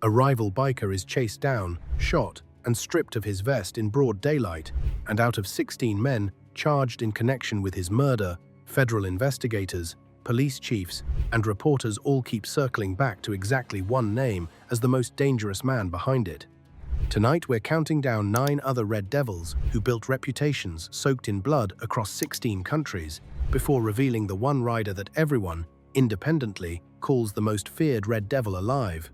A rival biker is chased down, shot, and stripped of his vest in broad daylight, and out of 16 men charged in connection with his murder, federal investigators, police chiefs, and reporters all keep circling back to exactly one name as the most dangerous man behind it. Tonight we're counting down 9 other Red Devils who built reputations soaked in blood across 16 countries before revealing the one rider that everyone, independently, calls the most feared Red Devil alive.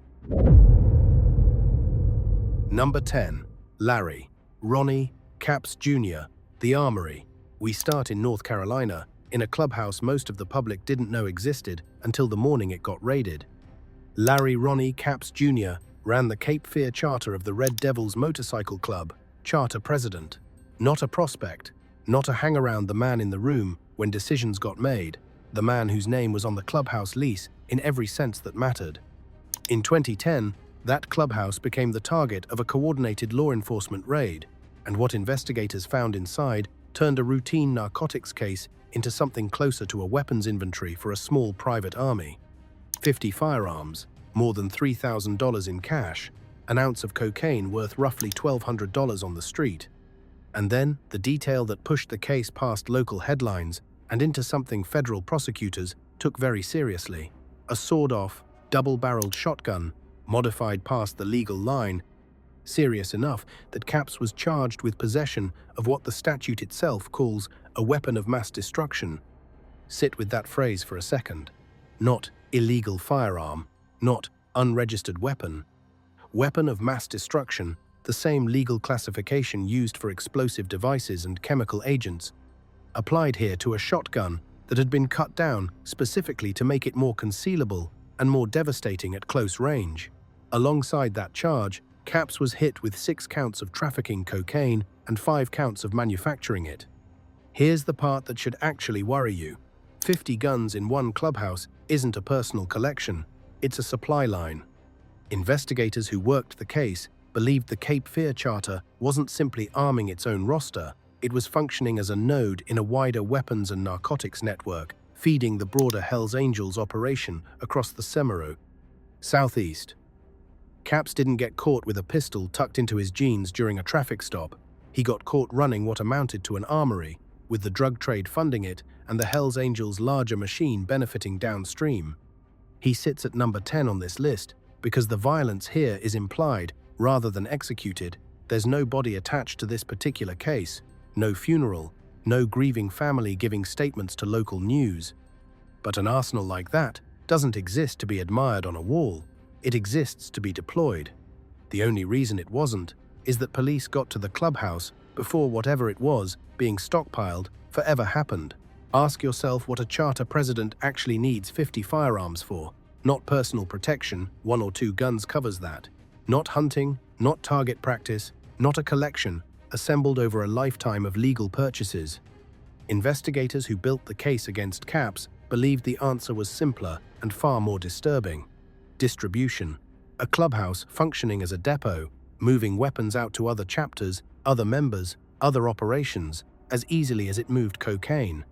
Number 10. Larry, Ronny, Caps Jr., The Armory. We start in North Carolina, in a clubhouse most of the public didn't know existed until the morning it got raided. Larry Ronny Caps Jr. ran the Cape Fear charter of the Red Devils Motorcycle Club, charter president. Not a prospect, not a hang-around the man in the room when decisions got made, the man whose name was on the clubhouse lease in every sense that mattered. In 2010, that clubhouse became the target of a coordinated law enforcement raid, and what investigators found inside turned a routine narcotics case into something closer to a weapons inventory for a small private army. 50 firearms, more than $3,000 in cash, an ounce of cocaine worth roughly $1,200 on the street. And then, the detail that pushed the case past local headlines and into something federal prosecutors took very seriously. A sawed-off, double-barreled shotgun, modified past the legal line, serious enough that Caps was charged with possession of what the statute itself calls a weapon of mass destruction. Sit with that phrase for a second. Not illegal firearm, not unregistered weapon. Weapon of mass destruction, the same legal classification used for explosive devices and chemical agents, applied here to a shotgun that had been cut down specifically to make it more concealable and more devastating at close range. Alongside that charge, Caps was hit with 6 counts of trafficking cocaine and 5 counts of manufacturing it. Here's the part that should actually worry you. 50 guns in one clubhouse isn't a personal collection, it's a supply line. Investigators who worked the case believed the Cape Fear Charter wasn't simply arming its own roster, it was functioning as a node in a wider weapons and narcotics network, feeding the broader Hells Angels operation across the Seminole Southeast. Caps didn't get caught with a pistol tucked into his jeans during a traffic stop. He got caught running what amounted to an armory, with the drug trade funding it and the Hells Angels' larger machine benefiting downstream. He sits at number 10 on this list because the violence here is implied rather than executed. There's no body attached to this particular case, no funeral, no grieving family giving statements to local news. But an arsenal like that doesn't exist to be admired on a wall. It exists to be deployed. The only reason it wasn't is that police got to the clubhouse before whatever it was being stockpiled forever happened. Ask yourself what a charter president actually needs 50 firearms for. Not personal protection, 1 or 2 guns covers that. Not hunting, not target practice, not a collection assembled over a lifetime of legal purchases. Investigators who built the case against Caps believed the answer was simpler and far more disturbing. Distribution. A clubhouse functioning as a depot, moving weapons out to other chapters, other members, other operations, as easily as it moved cocaine.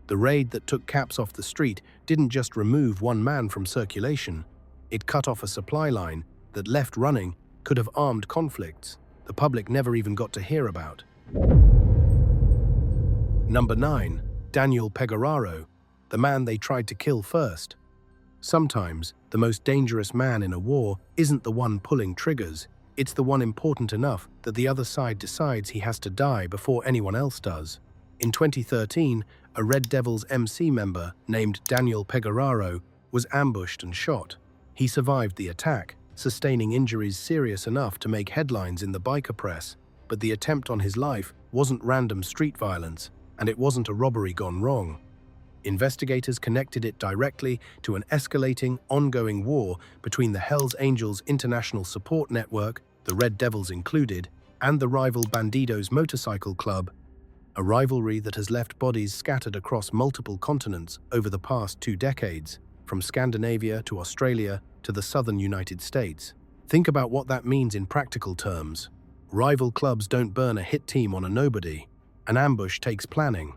The raid that took Caps off the street didn't just remove one man from circulation. It cut off a supply line that, left running, could have armed conflicts the public never even got to hear about. Number 9. Daniel Pegaro, the man they tried to kill first. Sometimes, the most dangerous man in a war isn't the one pulling triggers, it's the one important enough that the other side decides he has to die before anyone else does. In 2013, a Red Devils MC member named Daniel Pegaro was ambushed and shot. He survived the attack, sustaining injuries serious enough to make headlines in the biker press, but the attempt on his life wasn't random street violence, and it wasn't a robbery gone wrong. Investigators connected it directly to an escalating, ongoing war between the Hells Angels International Support Network, the Red Devils included, and the rival Bandidos Motorcycle Club, a rivalry that has left bodies scattered across multiple continents over the past 2 decades, from Scandinavia to Australia to the southern United States. Think about what that means in practical terms. Rival clubs don't burn a hit team on a nobody. An ambush takes planning.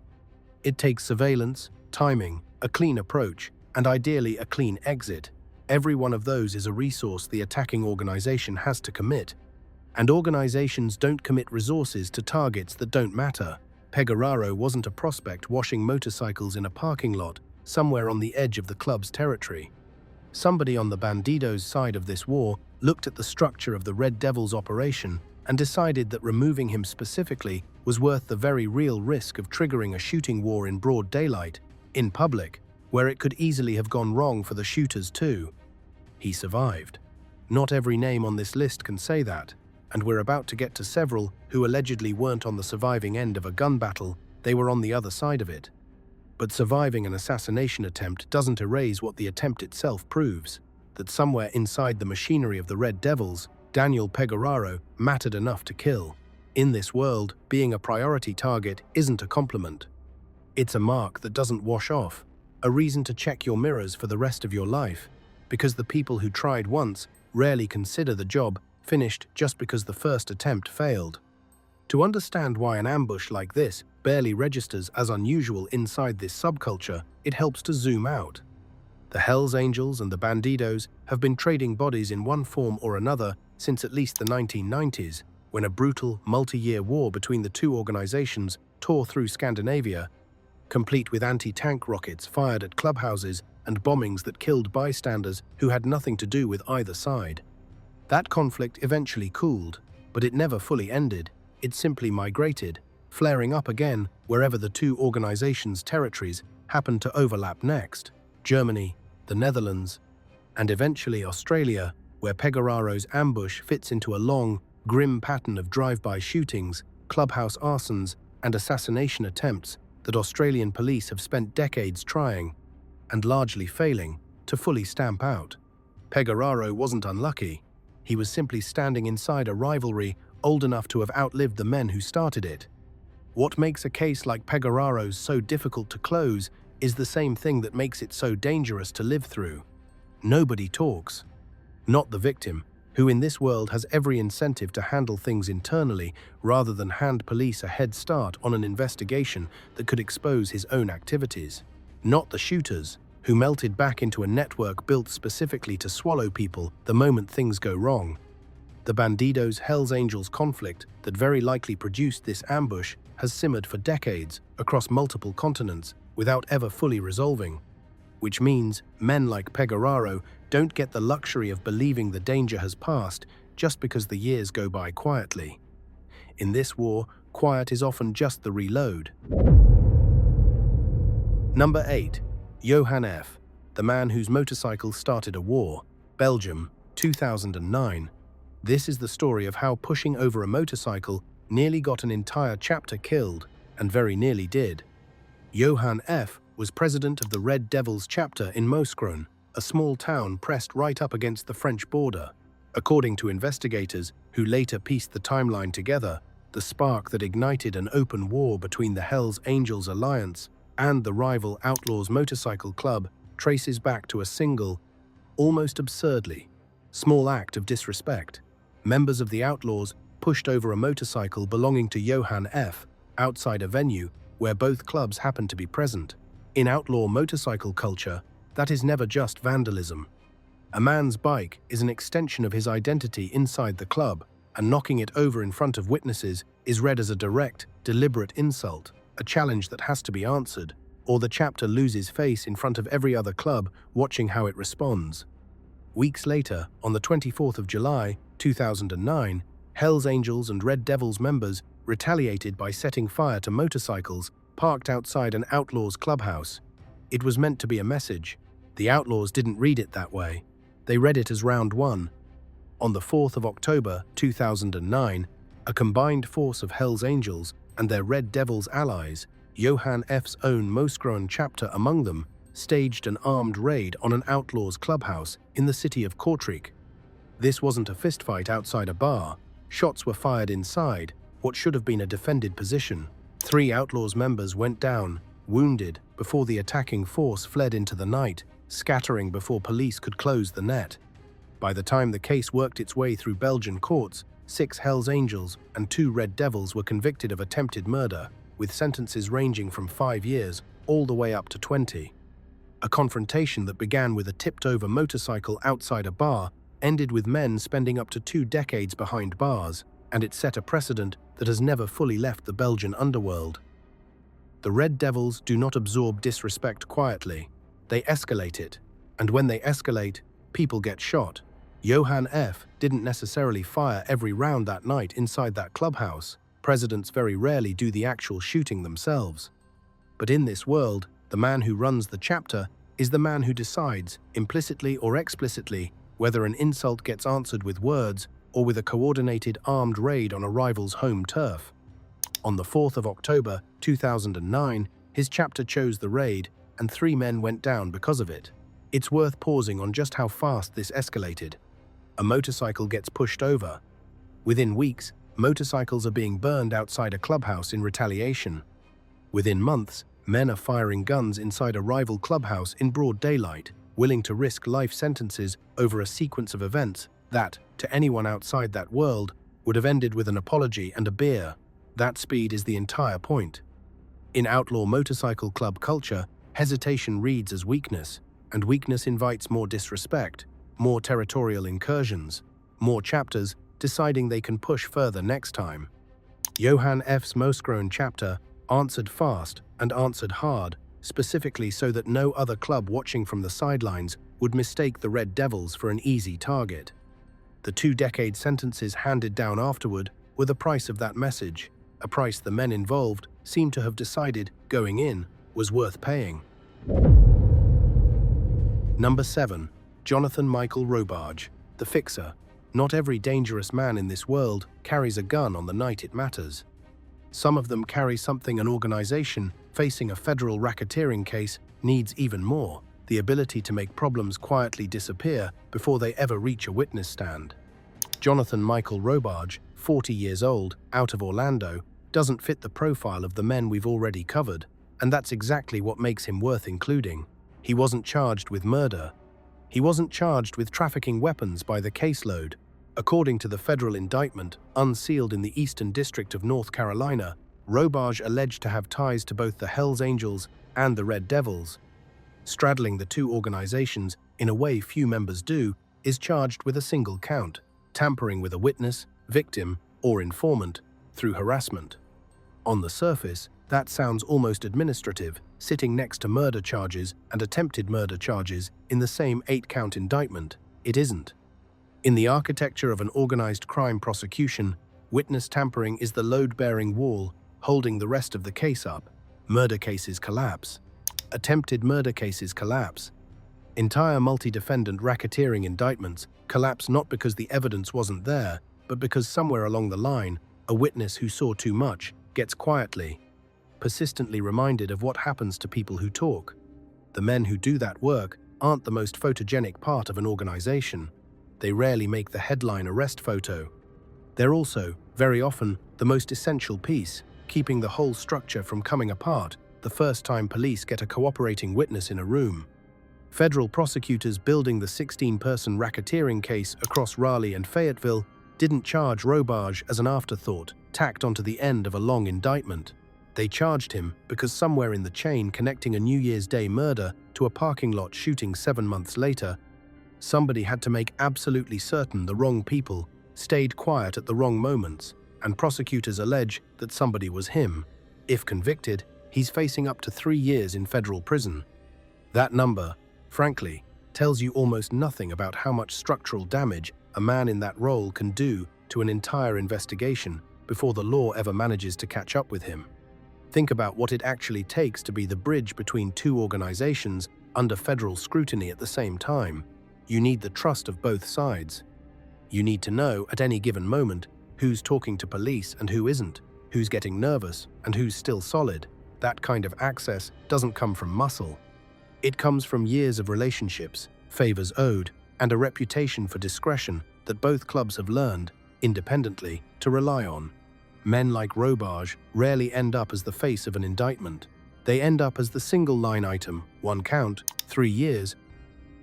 It takes surveillance, timing, a clean approach, and ideally a clean exit. Every one of those is a resource the attacking organization has to commit. And organizations don't commit resources to targets that don't matter. Pegaro wasn't a prospect washing motorcycles in a parking lot somewhere on the edge of the club's territory. Somebody on the Bandidos side of this war looked at the structure of the Red Devils operation and decided that removing him specifically was worth the very real risk of triggering a shooting war in broad daylight, in public, where it could easily have gone wrong for the shooters too. He survived. Not every name on this list can say that, and we're about to get to several who allegedly weren't on the surviving end of a gun battle, they were on the other side of it. But surviving an assassination attempt doesn't erase what the attempt itself proves, that somewhere inside the machinery of the Red Devils, Daniel Pegaro mattered enough to kill. In this world, being a priority target isn't a compliment. It's a mark that doesn't wash off, a reason to check your mirrors for the rest of your life, because the people who tried once rarely consider the job finished just because the first attempt failed. To understand why an ambush like this barely registers as unusual inside this subculture, it helps to zoom out. The Hells Angels and the Bandidos have been trading bodies in one form or another since at least the 1990s, when a brutal, multi-year war between the two organizations tore through Scandinavia, complete with anti-tank rockets fired at clubhouses and bombings that killed bystanders who had nothing to do with either side. That conflict eventually cooled, but it never fully ended. It simply migrated, flaring up again wherever the two organizations' territories happened to overlap next. Germany, the Netherlands, and eventually Australia, where Pegaro's ambush fits into a long, grim pattern of drive-by shootings, clubhouse arsons, and assassination attempts that Australian police have spent decades trying, and largely failing, to fully stamp out. Pegaro wasn't unlucky. He was simply standing inside a rivalry old enough to have outlived the men who started it. What makes a case like Pegaro's so difficult to close is the same thing that makes it so dangerous to live through. Nobody talks. Not the victim, who in this world has every incentive to handle things internally rather than hand police a head start on an investigation that could expose his own activities. Not the shooters, who melted back into a network built specifically to swallow people the moment things go wrong. The Bandidos Hells Angels conflict that very likely produced this ambush has simmered for decades across multiple continents without ever fully resolving, which means men like Pegaro don't get the luxury of believing the danger has passed just because the years go by quietly. In this war, quiet is often just the reload. Number 8. Johan F., the man whose motorcycle started a war, Belgium, 2009. This is the story of how pushing over a motorcycle nearly got an entire chapter killed, and very nearly did. Johan F. was president of the Red Devils chapter in Mouscron, a small town pressed right up against the French border. According to investigators, who later pieced the timeline together, the spark that ignited an open war between the Hells Angels Alliance and the rival Outlaws Motorcycle Club traces back to a single, almost absurdly, small act of disrespect. Members of the Outlaws pushed over a motorcycle belonging to Johan F. outside a venue where both clubs happened to be present. In outlaw motorcycle culture, that is never just vandalism. A man's bike is an extension of his identity inside the club, and knocking it over in front of witnesses is read as a direct, deliberate insult, a challenge that has to be answered, or the chapter loses face in front of every other club watching how it responds. Weeks later, on the 24th of July, 2009, Hells Angels and Red Devils members retaliated by setting fire to motorcycles parked outside an Outlaws clubhouse. It was meant to be a message. The Outlaws didn't read it that way. They read it as round one. On the 4th of October 2009, a combined force of Hells Angels and their Red Devils allies, Johan F.'s own Mouscron chapter among them, staged an armed raid on an Outlaws clubhouse in the city of Kortrijk. This wasn't a fistfight outside a bar. Shots were fired inside what should have been a defended position. 3 Outlaws members went down, wounded, before the attacking force fled into the night, scattering before police could close the net. By the time the case worked its way through Belgian courts, 6 Hells Angels and 2 Red Devils were convicted of attempted murder, with sentences ranging from 5 years all the way up to 20. A confrontation that began with a tipped-over motorcycle outside a bar ended with men spending up to 2 decades behind bars, and it set a precedent that has never fully left the Belgian underworld. The Red Devils do not absorb disrespect quietly. They escalate it, and when they escalate, people get shot. Johan F. didn't necessarily fire every round that night inside that clubhouse. Presidents very rarely do the actual shooting themselves. But in this world, the man who runs the chapter is the man who decides, implicitly or explicitly, whether an insult gets answered with words or with a coordinated armed raid on a rival's home turf. On the 4th of October 2009, his chapter chose the raid, and 3 men went down because of it. It's worth pausing on just how fast this escalated. A motorcycle gets pushed over. Within weeks, motorcycles are being burned outside a clubhouse in retaliation. Within months, men are firing guns inside a rival clubhouse in broad daylight, willing to risk life sentences over a sequence of events that, to anyone outside that world, would have ended with an apology and a beer. That speed is the entire point. In outlaw motorcycle club culture, hesitation reads as weakness, and weakness invites more disrespect, more territorial incursions, more chapters deciding they can push further next time. Johan F's Mosgroen chapter answered fast and answered hard, specifically so that no other club watching from the sidelines would mistake the Red Devils for an easy target. The 2-decade sentences handed down afterward were the price of that message, a price the men involved seemed to have decided, going in, was worth paying. Number 7. Jonathan Michael Roarge, the Fixer. Not every dangerous man in this world carries a gun on the night it matters. Some of them carry something an organization facing a federal racketeering case needs even more: the ability to make problems quietly disappear before they ever reach a witness stand. Jonathan Michael Roarge, 40 years old, out of Orlando, doesn't fit the profile of the men we've already covered, and that's exactly what makes him worth including. He wasn't charged with murder. He wasn't charged with trafficking weapons by the caseload. According to the federal indictment, unsealed in the Eastern District of North Carolina, Roarge alleged to have ties to both the Hells Angels and the Red Devils. Straddling the two organizations in a way few members do, is charged with a single count: tampering with a witness, victim, or informant through harassment. On the surface, that sounds almost administrative, sitting next to murder charges and attempted murder charges in the same 8-count indictment. It isn't. In the architecture of an organized crime prosecution, witness tampering is the load-bearing wall holding the rest of the case up. Murder cases collapse. Attempted murder cases collapse. Entire multi-defendant racketeering indictments collapse not because the evidence wasn't there, but because somewhere along the line, a witness who saw too much gets quietly, persistently reminded of what happens to people who talk. The men who do that work aren't the most photogenic part of an organization. They rarely make the headline arrest photo. They're also, very often, the most essential piece, keeping the whole structure from coming apart the first time police get a cooperating witness in a room. Federal prosecutors building the 16-person racketeering case across Raleigh and Fayetteville didn't charge Roarge as an afterthought, tacked onto the end of a long indictment. They charged him because somewhere in the chain connecting a New Year's Day murder to a parking lot shooting 7 months later, somebody had to make absolutely certain the wrong people stayed quiet at the wrong moments, and prosecutors allege that somebody was him. If convicted, he's facing up to 3 years in federal prison. That number, frankly, tells you almost nothing about how much structural damage a man in that role can do to an entire investigation before the law ever manages to catch up with him. Think about what it actually takes to be the bridge between two organizations under federal scrutiny at the same time. You need the trust of both sides. You need to know at any given moment who's talking to police and who isn't, who's getting nervous and who's still solid. That kind of access doesn't come from muscle. It comes from years of relationships, favors owed, and a reputation for discretion that both clubs have learned, independently, to rely on. Men like Roarge rarely end up as the face of an indictment. They end up as the single line item, 1 count, 3 years,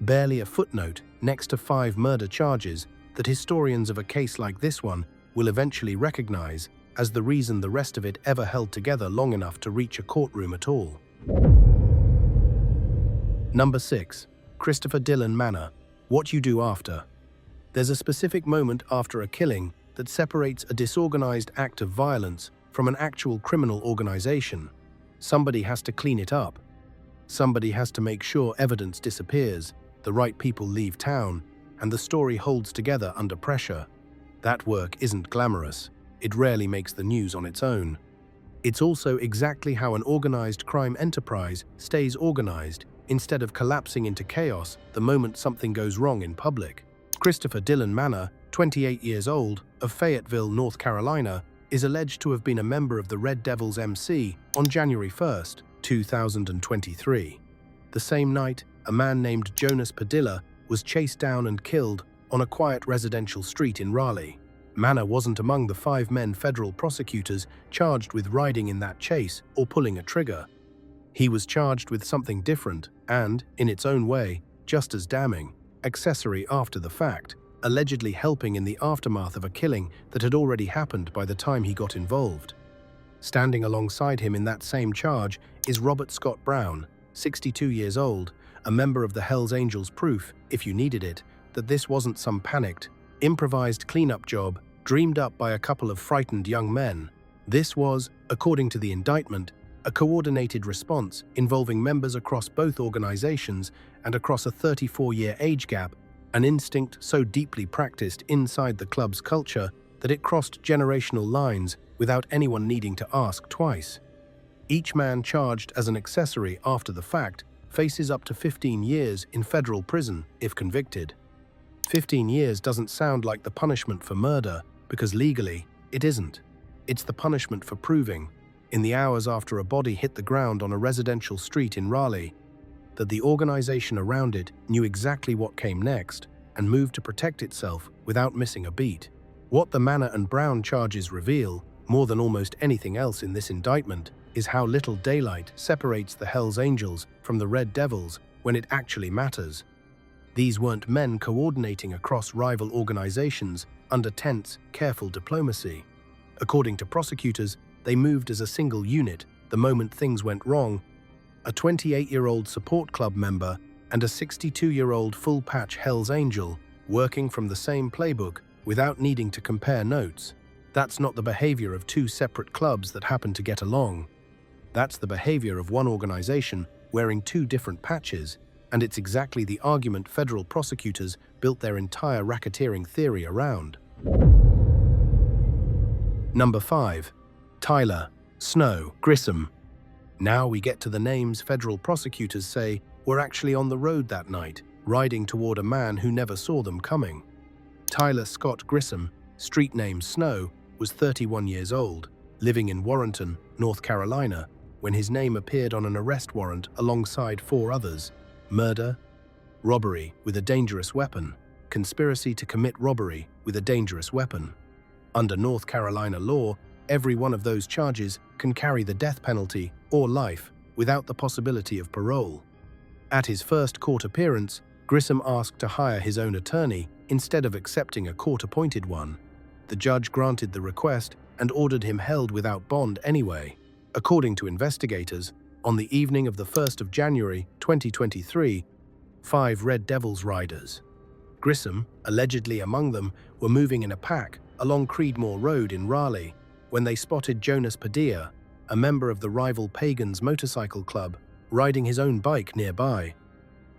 barely a footnote next to 5 murder charges that historians of a case like this one will eventually recognize as the reason the rest of it ever held together long enough to reach a courtroom at all. Number 6. Christopher Dillon Manor. What you do after. There's a specific moment after a killing that separates a disorganized act of violence from an actual criminal organization. Somebody has to clean it up. Somebody has to make sure evidence disappears, the right people leave town, and the story holds together under pressure. That work isn't glamorous. It rarely makes the news on its own. It's also exactly how an organized crime enterprise stays organized instead of collapsing into chaos the moment something goes wrong in public. Christopher Dillon Manor, 28 years old, of Fayetteville, North Carolina, is alleged to have been a member of the Red Devils MC on January 1st, 2023. The same night, a man named Jonas Padilla was chased down and killed on a quiet residential street in Raleigh. Manor wasn't among the 5 men federal prosecutors charged with riding in that chase or pulling a trigger. He was charged with something different and, in its own way, just as damning, accessory after the fact, allegedly helping in the aftermath of a killing that had already happened by the time he got involved. Standing alongside him in that same charge is Robert Scott Brown, 62 years old, a member of the Hells Angels, proof, if you needed it, that this wasn't some panicked, improvised cleanup job dreamed up by a couple of frightened young men. This was, according to the indictment, a coordinated response involving members across both organizations and across a 34-year age gap, an instinct so deeply practiced inside the club's culture that it crossed generational lines without anyone needing to ask twice. Each man charged as an accessory after the fact faces up to 15 years in federal prison if convicted. 15 years doesn't sound like the punishment for murder, because legally, it isn't. It's the punishment for proving, in the hours after a body hit the ground on a residential street in Raleigh, that the organization around it knew exactly what came next and moved to protect itself without missing a beat. What the Manor and Brown charges reveal, more than almost anything else in this indictment, is how little daylight separates the Hells Angels from the Red Devils when it actually matters. These weren't men coordinating across rival organizations under tense, careful diplomacy. According to prosecutors, they moved as a single unit the moment things went wrong. A 28-year-old support club member and a 62-year-old full-patch Hells Angel working from the same playbook without needing to compare notes. That's not the behavior of 2 separate clubs that happen to get along. That's the behavior of one organization wearing 2 different patches, and it's exactly the argument federal prosecutors built their entire racketeering theory around. Number 5. Tyler, Snow, Grysom. Now we get to the names federal prosecutors say were actually on the road that night, riding toward a man who never saw them coming. Tyler Scott Grysom, street name Snow, was 31 years old, living in Warrenton, North Carolina, when his name appeared on an arrest warrant alongside 4 others: murder, robbery with a dangerous weapon, conspiracy to commit robbery with a dangerous weapon. Under North Carolina law, every one of those charges can carry the death penalty or life without the possibility of parole. At his first court appearance, Grysom asked to hire his own attorney instead of accepting a court-appointed one. The judge granted the request and ordered him held without bond anyway. According to investigators, on the evening of the 1st of January 2023, 5 Red Devils riders, Grysom, allegedly among them, were moving in a pack along Creedmoor Road in Raleigh when they spotted Jonas Padilla, a member of the rival Pagans Motorcycle Club, riding his own bike nearby.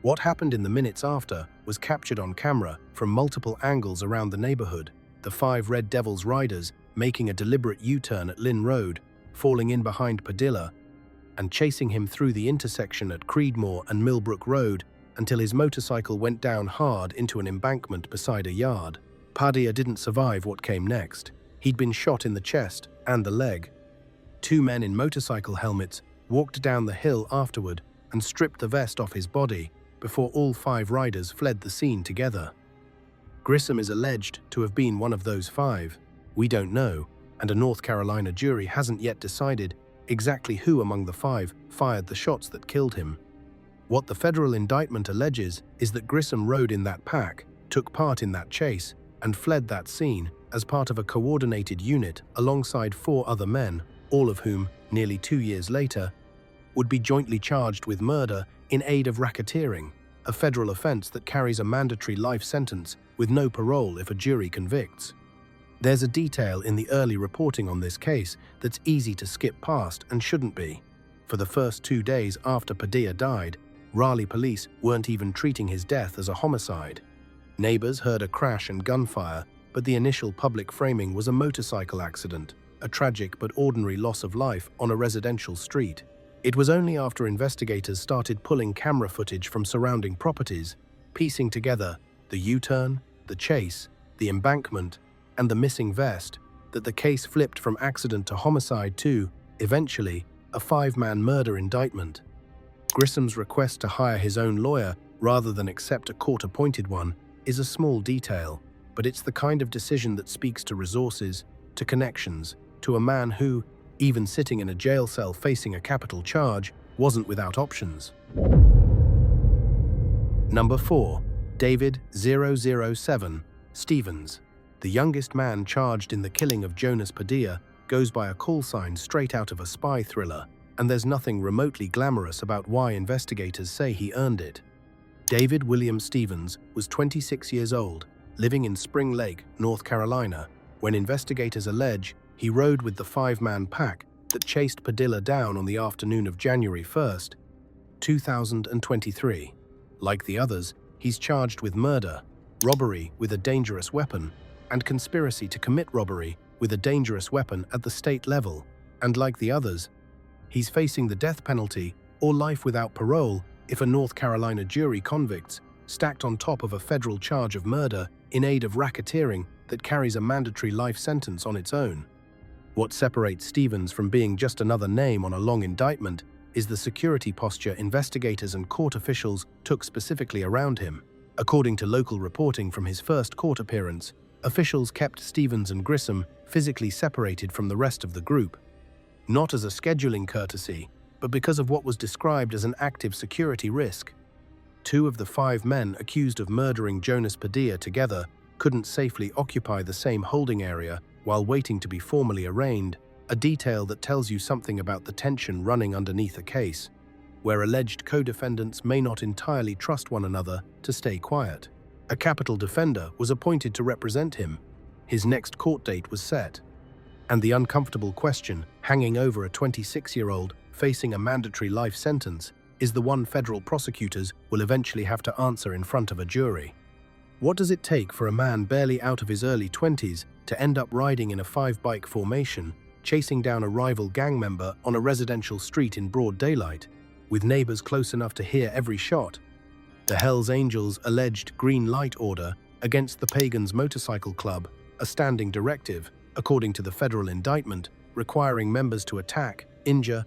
What happened in the minutes after was captured on camera from multiple angles around the neighborhood, the 5 Red Devils riders making a deliberate U-turn at Lynn Road, falling in behind Padilla, and chasing him through the intersection at Creedmoor and Millbrook Road until his motorcycle went down hard into an embankment beside a yard. Padilla didn't survive what came next. He'd been shot in the chest and the leg. 2 men in motorcycle helmets walked down the hill afterward and stripped the vest off his body before all 5 riders fled the scene together. Grysom is alleged to have been one of those 5. We don't know, and a North Carolina jury hasn't yet decided exactly who among the 5 fired the shots that killed him. What the federal indictment alleges is that Grysom rode in that pack, took part in that chase, and fled that scene as part of a coordinated unit alongside 4 other men, all of whom, nearly 2 years later, would be jointly charged with murder in aid of racketeering, a federal offense that carries a mandatory life sentence with no parole if a jury convicts. There's a detail in the early reporting on this case that's easy to skip past and shouldn't be. For the first 2 days after Padilla died, Raleigh police weren't even treating his death as a homicide. Neighbors heard a crash and gunfire, but the initial public framing was a motorcycle accident, a tragic but ordinary loss of life on a residential street. It was only after investigators started pulling camera footage from surrounding properties, piecing together the U-turn, the chase, the embankment, and the missing vest, that the case flipped from accident to homicide to, eventually, a 5-man murder indictment. Grysom's request to hire his own lawyer rather than accept a court-appointed one is a small detail, but it's the kind of decision that speaks to resources, to connections, to a man who, even sitting in a jail cell facing a capital charge, wasn't without options. Number 4. David 007 Stevens. The youngest man charged in the killing of Jonas Padilla goes by a call sign straight out of a spy thriller, and there's nothing remotely glamorous about why investigators say he earned it. David William Stevens was 26 years old, living in Spring Lake, North Carolina, when investigators allege he rode with the 5-man pack that chased Padilla down on the afternoon of January 1st, 2023. Like the others, he's charged with murder, robbery with a dangerous weapon, and conspiracy to commit robbery with a dangerous weapon at the state level. And like the others, he's facing the death penalty or life without parole if a North Carolina jury convicts, stacked on top of a federal charge of murder in aid of racketeering that carries a mandatory life sentence on its own. What separates Stevens from being just another name on a long indictment is the security posture investigators and court officials took specifically around him. According to local reporting from his first court appearance, officials kept Stevens and Grysom physically separated from the rest of the group, not as a scheduling courtesy, but because of what was described as an active security risk. 2 of the 5 men accused of murdering Jonas Padilla together couldn't safely occupy the same holding area while waiting to be formally arraigned, a detail that tells you something about the tension running underneath a case, where alleged co-defendants may not entirely trust one another to stay quiet. A capital defender was appointed to represent him. His next court date was set. And the uncomfortable question hanging over a 26-year-old facing a mandatory life sentence is the one federal prosecutors will eventually have to answer in front of a jury. What does it take for a man barely out of his early 20s to end up riding in a 5-bike formation, chasing down a rival gang member on a residential street in broad daylight, with neighbors close enough to hear every shot? The Hells Angels' alleged green light order against the Pagans Motorcycle Club, a standing directive, according to the federal indictment, requiring members to attack, injure,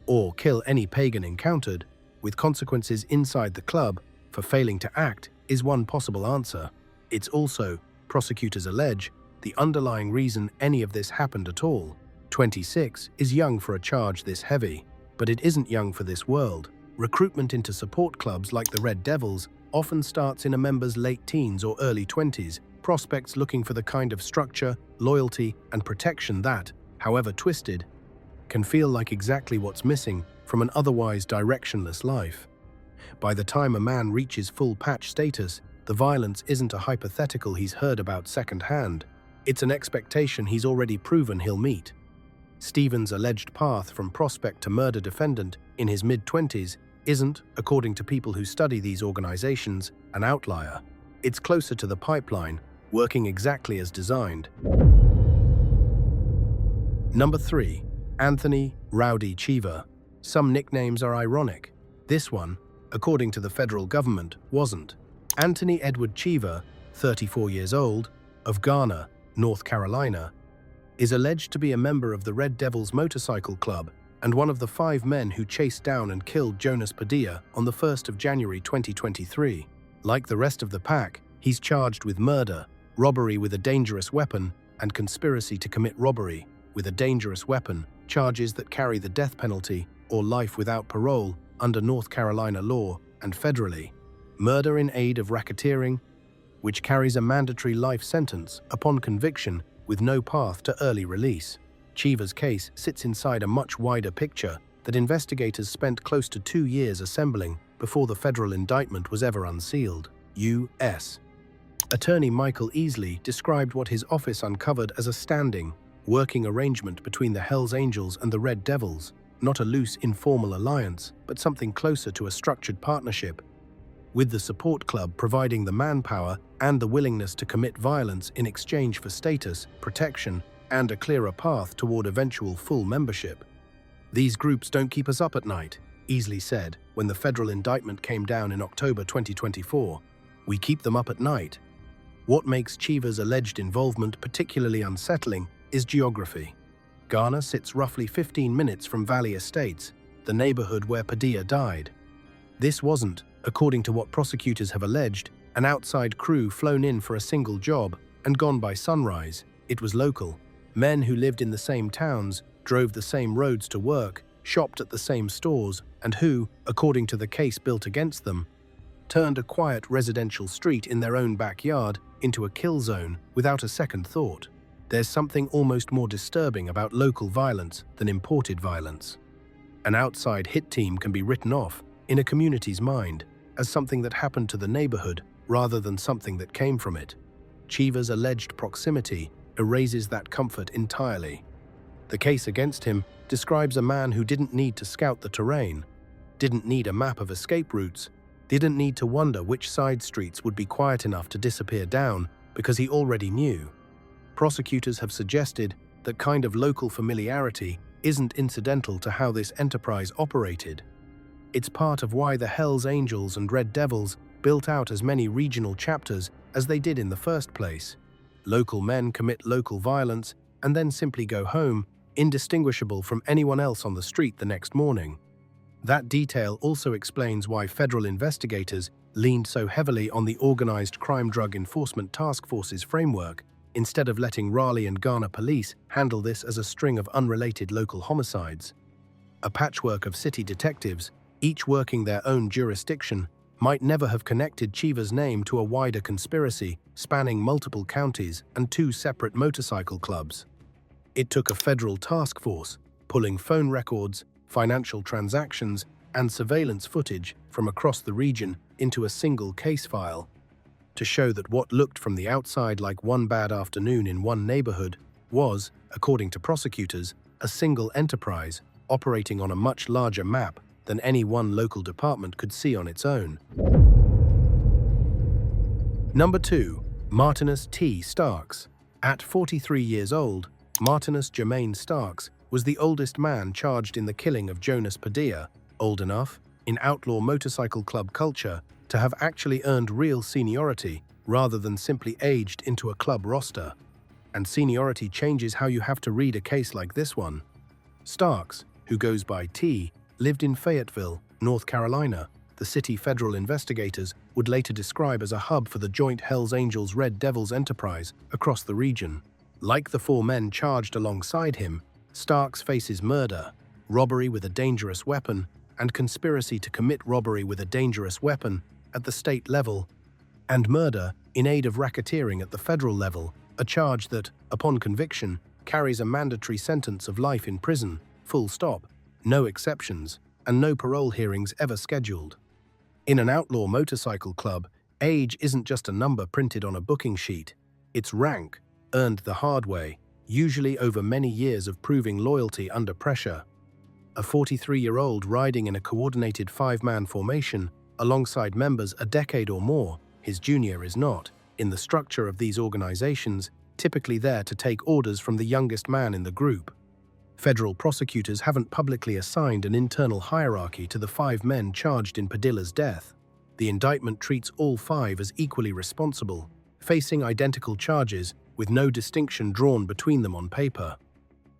or kill any pagan encountered, with consequences inside the club for failing to act, is one possible answer. It's also, prosecutors allege, the underlying reason any of this happened at all. 26 is young for a charge this heavy, but it isn't young for this world. Recruitment into support clubs like the Red Devils often starts in a member's late teens or early 20s, prospects looking for the kind of structure, loyalty, and protection that, however twisted, can feel like exactly what's missing from an otherwise directionless life. By the time a man reaches full patch status, the violence isn't a hypothetical he's heard about secondhand. It's an expectation he's already proven he'll meet. Stevens' alleged path from prospect to murder defendant in his mid-20s isn't, according to people who study these organizations, an outlier. It's closer to the pipeline, working exactly as designed. Number 3. Anthony Rowdy Chver. Some nicknames are ironic. This one, according to the federal government, wasn't. Anthony Edward Chver, 34 years old, of Garner, North Carolina, is alleged to be a member of the Red Devils Motorcycle Club and one of the 5 men who chased down and killed Jonas Padilla on the 1st of January 2023. Like the rest of the pack, he's charged with murder, robbery with a dangerous weapon, and conspiracy to commit robbery with a dangerous weapon, charges that carry the death penalty or life without parole under North Carolina law and federally. Murder in aid of racketeering, which carries a mandatory life sentence upon conviction with no path to early release. Chver's case sits inside a much wider picture that investigators spent close to 2 years assembling before the federal indictment was ever unsealed. U.S. Attorney Michael Easley described what his office uncovered as a standing, working arrangement between the Hells Angels and the Red Devils, not a loose, informal alliance, but something closer to a structured partnership, with the support club providing the manpower and the willingness to commit violence in exchange for status, protection, and a clearer path toward eventual full membership. "These groups don't keep us up at night," Easley said when the federal indictment came down in October 2024. "We keep them up at night." What makes Chver's alleged involvement particularly unsettling is geography. Ghana sits roughly 15 minutes from Valley Estates, the neighborhood where Padilla died. This wasn't, according to what prosecutors have alleged, an outside crew flown in for a single job and gone by sunrise. It was local. Men who lived in the same towns, drove the same roads to work, shopped at the same stores, and who, according to the case built against them, turned a quiet residential street in their own backyard into a kill zone without a second thought. There's something almost more disturbing about local violence than imported violence. An outside hit team can be written off, in a community's mind, as something that happened to the neighborhood rather than something that came from it. Chver's alleged proximity erases that comfort entirely. The case against him describes a man who didn't need to scout the terrain, didn't need a map of escape routes, didn't need to wonder which side streets would be quiet enough to disappear down because he already knew. Prosecutors have suggested that kind of local familiarity isn't incidental to how this enterprise operated. It's part of why the Hells Angels and Red Devils built out as many regional chapters as they did in the first place. Local men commit local violence and then simply go home, indistinguishable from anyone else on the street the next morning. That detail also explains why federal investigators leaned so heavily on the Organized Crime Drug Enforcement Task Force's framework, instead of letting Raleigh and Ghana police handle this as a string of unrelated local homicides. A patchwork of city detectives, each working their own jurisdiction, might never have connected Chver's name to a wider conspiracy spanning multiple counties and 2 separate motorcycle clubs. It took a federal task force, pulling phone records, financial transactions, and surveillance footage from across the region into a single case file, to show that what looked from the outside like one bad afternoon in one neighborhood was, according to prosecutors, a single enterprise operating on a much larger map than any one local department could see on its own. Number 2. Martinus T. Starks. At 43 years old, Martinus Jermaine Starks was the oldest man charged in the killing of Jonas Padilla, old enough, in outlaw motorcycle club culture, to have actually earned real seniority rather than simply aged into a club roster. And seniority changes how you have to read a case like this one. Starks, who goes by T, lived in Fayetteville, North Carolina, the city federal investigators would later describe as a hub for the joint Hells Angels Red Devils enterprise across the region. Like the 4 men charged alongside him, Starks faces murder, robbery with a dangerous weapon, and conspiracy to commit robbery with a dangerous weapon at the state level, and murder in aid of racketeering at the federal level, a charge that, upon conviction, carries a mandatory sentence of life in prison, full stop, no exceptions, and no parole hearings ever scheduled. In an outlaw motorcycle club, age isn't just a number printed on a booking sheet. It's rank, earned the hard way, usually over many years of proving loyalty under pressure. A 43-year-old riding in a coordinated 5-man formation alongside members a decade or more, his junior is not, in the structure of these organizations, typically there to take orders from the youngest man in the group. Federal prosecutors haven't publicly assigned an internal hierarchy to the 5 men charged in Padilla's death. The indictment treats all 5 as equally responsible, facing identical charges with no distinction drawn between them on paper.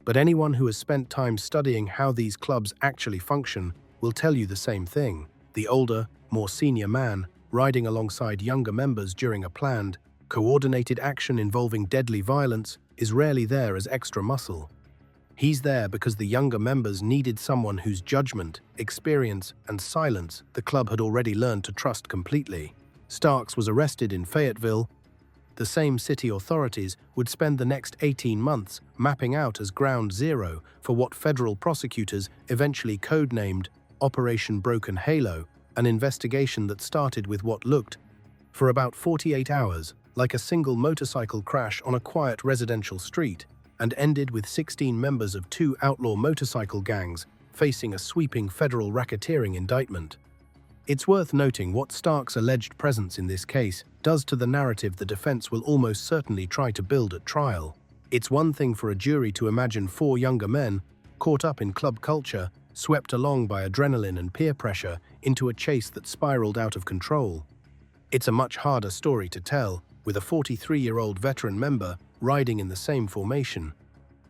But anyone who has spent time studying how these clubs actually function will tell you the same thing. The older, more senior man, riding alongside younger members during a planned, coordinated action involving deadly violence, is rarely there as extra muscle. He's there because the younger members needed someone whose judgment, experience, and silence the club had already learned to trust completely. Starks was arrested in Fayetteville. The same city authorities would spend the next 18 months mapping out as ground zero for what federal prosecutors eventually codenamed Operation Broken Halo, an investigation that started with what looked, for about 48 hours, like a single motorcycle crash on a quiet residential street, and ended with 16 members of two outlaw motorcycle gangs facing a sweeping federal racketeering indictment. It's worth noting what Stark's alleged presence in this case does to the narrative the defense will almost certainly try to build at trial. It's one thing for a jury to imagine four younger men, caught up in club culture, swept along by adrenaline and peer pressure into a chase that spiraled out of control. It's a much harder story to tell, with a 43-year-old veteran member riding in the same formation.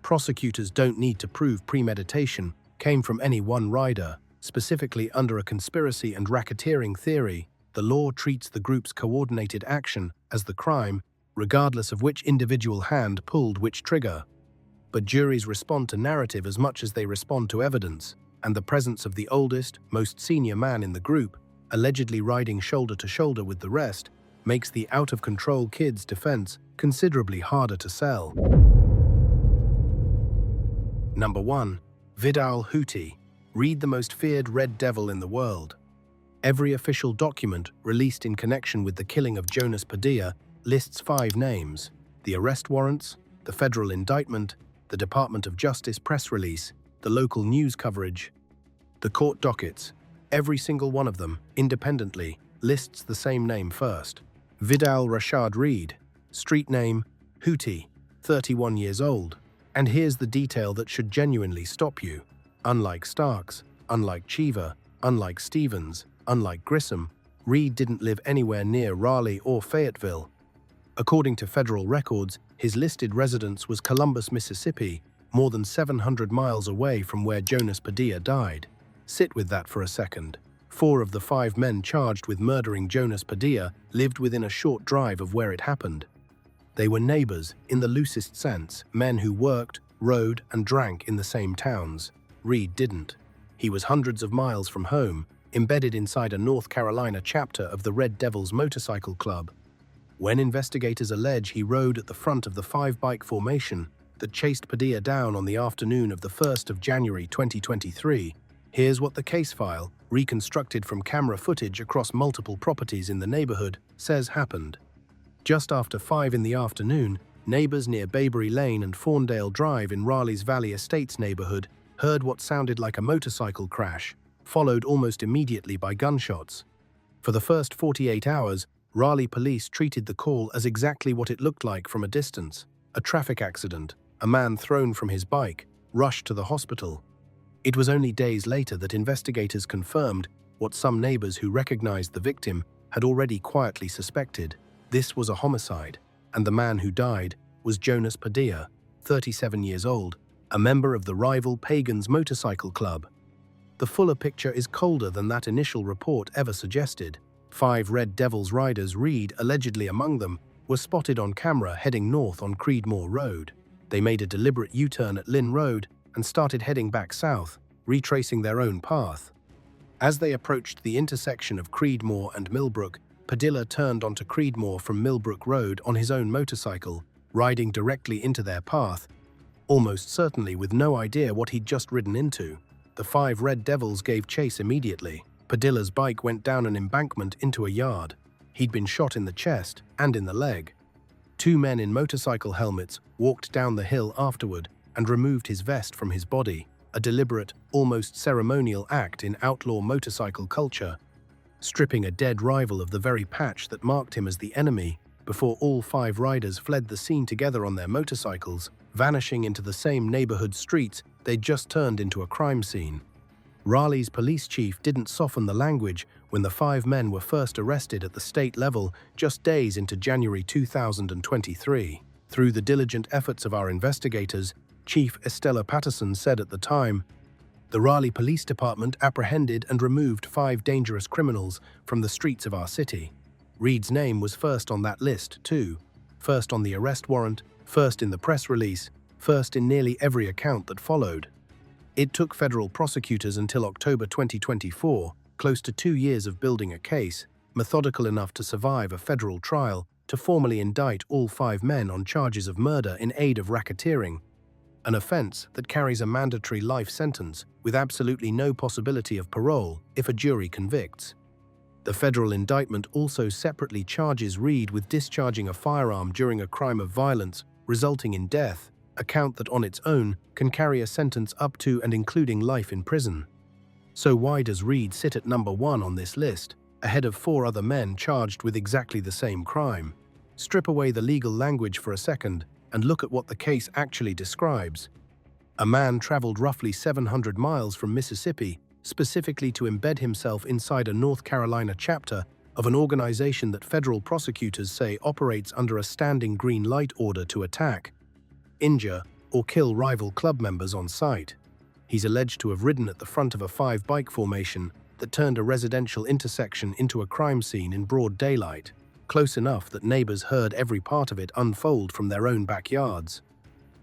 Prosecutors don't need to prove premeditation came from any one rider. Specifically under a conspiracy and racketeering theory, the law treats the group's coordinated action as the crime, regardless of which individual hand pulled which trigger. But juries respond to narrative as much as they respond to evidence, and the presence of the oldest, most senior man in the group, allegedly riding shoulder to shoulder with the rest, makes the out-of-control kid's defense considerably harder to sell. Number 1. Vidal Hooty. Read the most feared red devil in the world. Every official document released in connection with the killing of Jonas Padilla lists 5 names: the arrest warrants, the federal indictment, the Department of Justice press release, the local news coverage, the court dockets. Every single one of them, independently, lists the same name first. Vidal Rashad Reed, street name, Hooty, 31 years old. And here's the detail that should genuinely stop you. Unlike Starks, unlike Chver, unlike Stevens, unlike Gryom, Reed didn't live anywhere near Raleigh or Fayetteville. According to federal records, his listed residence was Columbus, Mississippi, more than 700 miles away from where Jonas Padilla died. Sit with that for a second. 4 of the 5 men charged with murdering Jonas Padilla lived within a short drive of where it happened. They were neighbors, in the loosest sense, men who worked, rode, and drank in the same towns. Reed didn't. He was hundreds of miles from home, embedded inside a North Carolina chapter of the Red Devils Motorcycle Club. When investigators allege he rode at the front of the 5-bike formation that chased Padilla down on the afternoon of the 1st of January 2023, here's what the case file, reconstructed from camera footage across multiple properties in the neighborhood, says happened. Just after 5 in the afternoon, neighbors near Bayberry Lane and Fawndale Drive in Raleigh's Valley Estates neighborhood heard what sounded like a motorcycle crash, followed almost immediately by gunshots. For the first 48 hours, Raleigh police treated the call as exactly what it looked like from a distance: a traffic accident, a man thrown from his bike, rushed to the hospital. It was only days later that investigators confirmed what some neighbors who recognized the victim had already quietly suspected. This was a homicide, and the man who died was Jonas Padilla, 37 years old, a member of the rival Pagans Motorcycle Club. The fuller picture is colder than that initial report ever suggested. 5 Red Devils riders, Reed allegedly among them, were spotted on camera heading north on Creedmoor Road. They made a deliberate U-turn at Lynn Road and started heading back south, retracing their own path. As they approached the intersection of Creedmoor and Millbrook, Padilla turned onto Creedmoor from Millbrook Road on his own motorcycle, riding directly into their path, almost certainly with no idea what he'd just ridden into. The 5 Red Devils gave chase immediately. Padilla's bike went down an embankment into a yard. He'd been shot in the chest and in the leg. 2 men in motorcycle helmets walked down the hill afterward and removed his vest from his body, a deliberate, almost ceremonial act in outlaw motorcycle culture, stripping a dead rival of the very patch that marked him as the enemy before all 5 riders fled the scene together on their motorcycles, vanishing into the same neighborhood streets they'd just turned into a crime scene. Raleigh's police chief didn't soften the language when the 5 men were first arrested at the state level just days into January 2023. Through the diligent efforts of our investigators, Chief Estella Patterson said at the time, "The Raleigh Police Department apprehended and removed 5 dangerous criminals from the streets of our city. Reed's name was first on that list, too. First on the arrest warrant, first in the press release, first in nearly every account that followed." It took federal prosecutors until October 2024, close to 2 years of building a case, methodical enough to survive a federal trial, to formally indict all 5 men on charges of murder in aid of racketeering, an offense that carries a mandatory life sentence with absolutely no possibility of parole if a jury convicts. The federal indictment also separately charges Reed with discharging a firearm during a crime of violence, resulting in death, a count that on its own can carry a sentence up to and including life in prison. So why does Reed sit at number 1 on this list, ahead of 4 other men charged with exactly the same crime? Strip away the legal language for a second and look at what the case actually describes. A man traveled roughly 700 miles from Mississippi specifically to embed himself inside a North Carolina chapter of an organization that federal prosecutors say operates under a standing green light order to attack, injure, or kill rival club members on sight. He's alleged to have ridden at the front of a 5-bike formation that turned a residential intersection into a crime scene in broad daylight, close enough that neighbors heard every part of it unfold from their own backyards.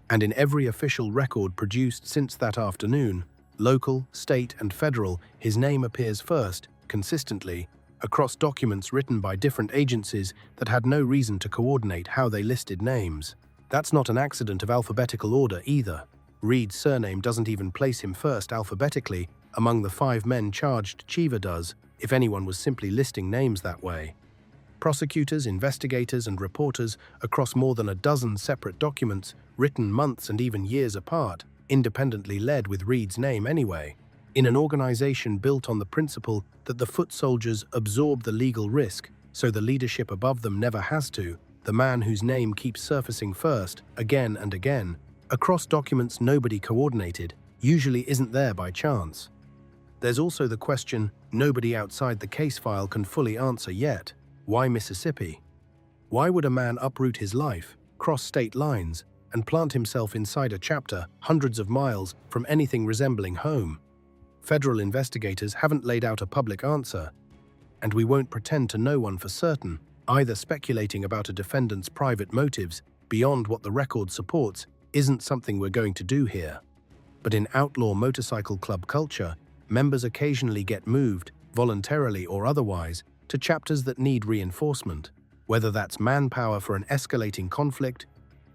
And in every official record produced since that afternoon, local, state, and federal, his name appears first, consistently, across documents written by different agencies that had no reason to coordinate how they listed names. That's not an accident of alphabetical order either. Reed's surname doesn't even place him first alphabetically among the 5 men charged. Chver does, if anyone was simply listing names that way. Prosecutors, investigators, and reporters across more than a dozen separate documents, written months and even years apart, independently led with Reed's name anyway, in an organization built on the principle that the foot soldiers absorb the legal risk, so the leadership above them never has to. The man whose name keeps surfacing first, again and again, across documents nobody coordinated, usually isn't there by chance. There's also the question nobody outside the case file can fully answer yet. Why Mississippi? Why would a man uproot his life, cross state lines, and plant himself inside a chapter hundreds of miles from anything resembling home? Federal investigators haven't laid out a public answer, and we won't pretend to know one for certain, either. Speculating about a defendant's private motives beyond what the record supports isn't something we're going to do here. But in outlaw motorcycle club culture, members occasionally get moved, voluntarily or otherwise, to chapters that need reinforcement, whether that's manpower for an escalating conflict,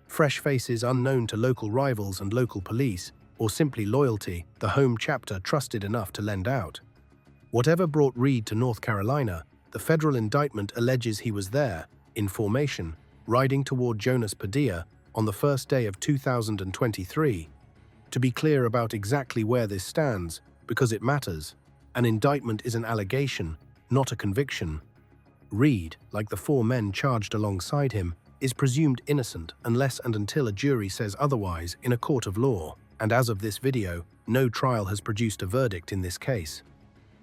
fresh faces unknown to local rivals and local police, or simply loyalty, the home chapter trusted enough to lend out. Whatever brought Reed to North Carolina, the federal indictment alleges he was there, in formation, riding toward Jonas Padilla on the first day of 2023. To be clear about exactly where this stands, because it matters, an indictment is an allegation, not a conviction. Reed, like the 4 men charged alongside him, is presumed innocent unless and until a jury says otherwise in a court of law, and as of this video, no trial has produced a verdict in this case.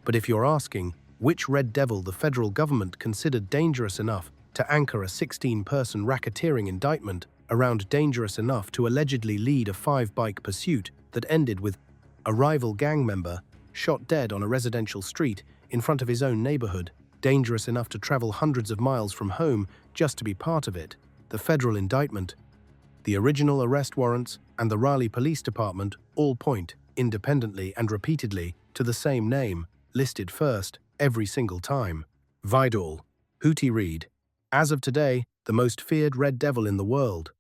But if you're asking which red devil the federal government considered dangerous enough to anchor a 16-person racketeering indictment around dangerous enough to allegedly lead a 5-bike pursuit that ended with a rival gang member shot dead on a residential street in front of his own neighborhood, dangerous enough to travel hundreds of miles from home just to be part of it, the federal indictment, the original arrest warrants, and the Raleigh Police Department all point, independently and repeatedly, to the same name, listed first, every single time: Vidal, Hooty Reed. As of today, the most feared red devil in the world.